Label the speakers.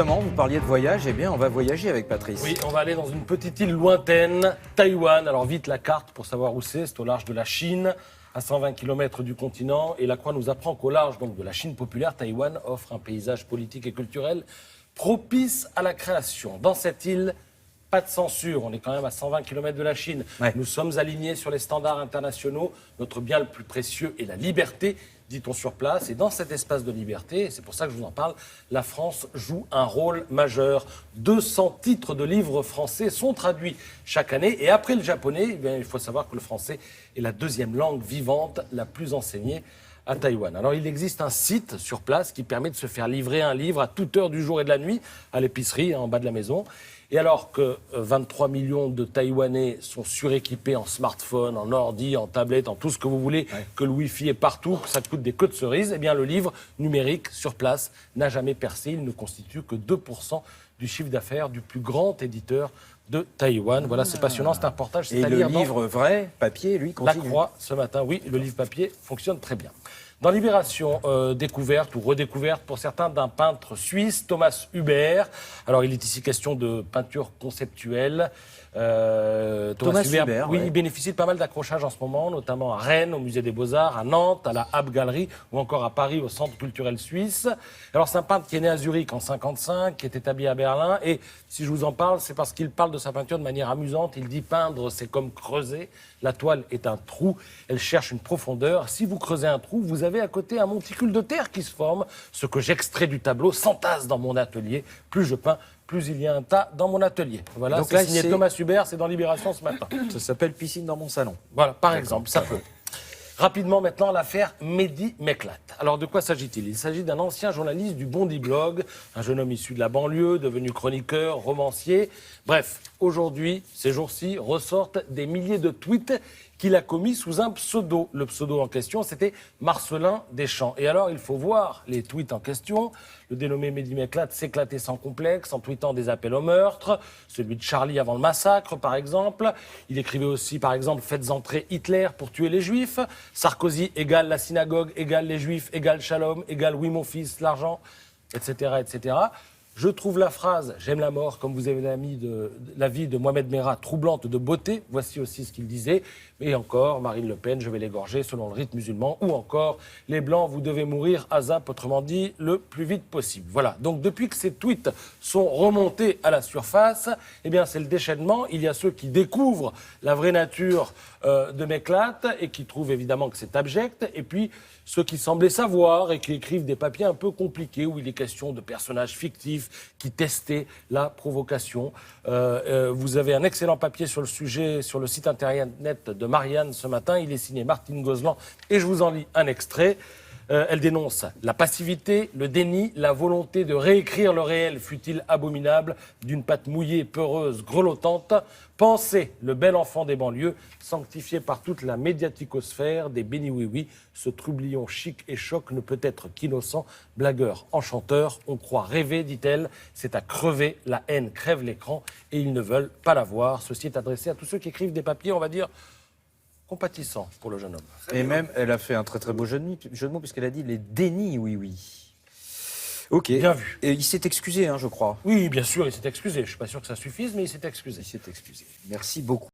Speaker 1: justement, vous parliez de voyage, eh bien, on va voyager avec Patrice.
Speaker 2: Oui, on va aller dans une petite île lointaine, Taïwan. Alors vite la carte pour savoir où c'est au large de la Chine, à 120 km du continent. Et la Croix nous apprend qu'au large donc, de la Chine populaire, Taïwan offre un paysage politique et culturel propice à la création. Dans cette île, pas de censure, on est quand même à 120 km de la Chine.
Speaker 1: Ouais.
Speaker 2: Nous sommes alignés sur les standards internationaux. Notre bien le plus précieux est la liberté, dit-on sur place. Et dans cet espace de liberté, et c'est pour ça que je vous en parle, la France joue un rôle majeur. 200 titres de livres français sont traduits chaque année. Et après le japonais, eh bien, il faut savoir que le français est la deuxième langue vivante la plus enseignée à Taïwan. Alors, il existe un site sur place qui permet de se faire livrer un livre à toute heure du jour et de la nuit, à l'épicerie, en bas de la maison. Et alors que 23 millions de Taïwanais sont suréquipés en smartphone, en ordi, en tablette, en tout ce que vous voulez, que le Wi-Fi est partout, que ça coûte des queues de cerises, eh bien, le livre numérique sur place n'a jamais percé. Il ne constitue que 2% du chiffre d'affaires du plus grand éditeur de Taïwan. Voilà, c'est passionnant, c'est un reportage. C'est
Speaker 1: Et
Speaker 2: à
Speaker 1: le
Speaker 2: lire
Speaker 1: livre vrai, papier, lui,
Speaker 2: La
Speaker 1: continue.
Speaker 2: Croix, ce matin, oui, le livre papier fonctionne très bien. Dans Libération, découverte ou redécouverte pour certains d'un peintre suisse, Thomas Huber. Alors, il est ici question de peinture conceptuelle.
Speaker 1: Thomas Huber,
Speaker 2: oui,
Speaker 1: ouais.
Speaker 2: il bénéficie de pas mal d'accrochages en ce moment, notamment à Rennes, au Musée des Beaux-Arts, à Nantes, à la Hab Galerie, ou encore à Paris, au Centre culturel suisse. Alors, c'est un peintre qui est né à Zurich en 1955, qui est établi à Berlin. Et si je vous en parle, c'est parce qu'il parle de sa peinture de manière amusante. Il dit peindre, c'est comme creuser. La toile est un trou, elle cherche une profondeur. Si vous creusez un trou, vous avez à côté un monticule de terre qui se forme. Ce que j'extrais du tableau s'entasse dans mon atelier. Plus je peins, plus il y a un tas dans mon atelier. Voilà,
Speaker 1: Donc
Speaker 2: c'est
Speaker 1: là,
Speaker 2: signé
Speaker 1: c'est-
Speaker 2: Thomas Huber, c'est dans Libération ce matin.
Speaker 1: Ça s'appelle Piscine dans mon salon.
Speaker 2: Voilà, par exemple, ça peut. Rapidement maintenant, l'affaire Mehdi Meklat. Alors de quoi s'agit-il? Il s'agit d'un ancien journaliste du Bondi Blog, un jeune homme issu de la banlieue, devenu chroniqueur, romancier. Bref, aujourd'hui, ces jours-ci, ressortent des milliers de tweets qu'il a commis sous un pseudo. Le pseudo en question, c'était Marcelin Deschamps. Et alors, il faut voir les tweets en question. Le dénommé Mehdi Meklat s'éclatait sans complexe en tweetant des appels au meurtre, celui de Charlie avant le massacre, par exemple. Il écrivait aussi, par exemple, « Faites entrer Hitler pour tuer les Juifs »,« Sarkozy égale la synagogue, égale les Juifs, égale Shalom, égale oui mon fils, l'argent », etc., etc. Je trouve la phrase « J'aime la mort comme vous avez la vie de Mohamed Merah troublante de beauté ». Voici aussi ce qu'il disait. Et encore, Marine Le Pen, je vais l'égorger selon le rite musulman. Ou encore, les Blancs, vous devez mourir ASAP, autrement dit, le plus vite possible. Voilà. Donc depuis que ces tweets sont remontés à la surface, eh bien c'est le déchaînement. Il y a ceux qui découvrent la vraie nature de Meklat et qui trouvent évidemment que c'est abject. Et puis ceux qui semblaient savoir et qui écrivent des papiers un peu compliqués où il est question de personnages fictifs qui testaient la provocation. Vous avez un excellent papier sur le sujet sur le site internet de Marianne ce matin. Il est signé Martine Gozlan et je vous en lis un extrait. Elle dénonce la passivité, le déni, la volonté de réécrire le réel, fût-il abominable, d'une patte mouillée, peureuse, grelottante. Pensez le bel enfant des banlieues, sanctifié par toute la médiaticosphère des béni-oui-oui. Ce trublion chic et choc ne peut être qu'innocent. Blagueur, enchanteur, on croit rêver, dit-elle. C'est à crever, la haine crève l'écran et ils ne veulent pas la voir. Ceci est adressé à tous ceux qui écrivent des papiers, on va dire, compatissant pour le jeune homme.
Speaker 1: Et même, elle a fait un très très beau jeu de mots, puisqu'elle a dit les dénis, oui, oui. Ok.
Speaker 2: Bien vu.
Speaker 1: Et il s'est excusé, hein, je crois.
Speaker 2: Oui, bien sûr, il s'est excusé. Je ne suis pas sûr que ça suffise, mais il s'est excusé.
Speaker 1: Il s'est excusé. Merci beaucoup.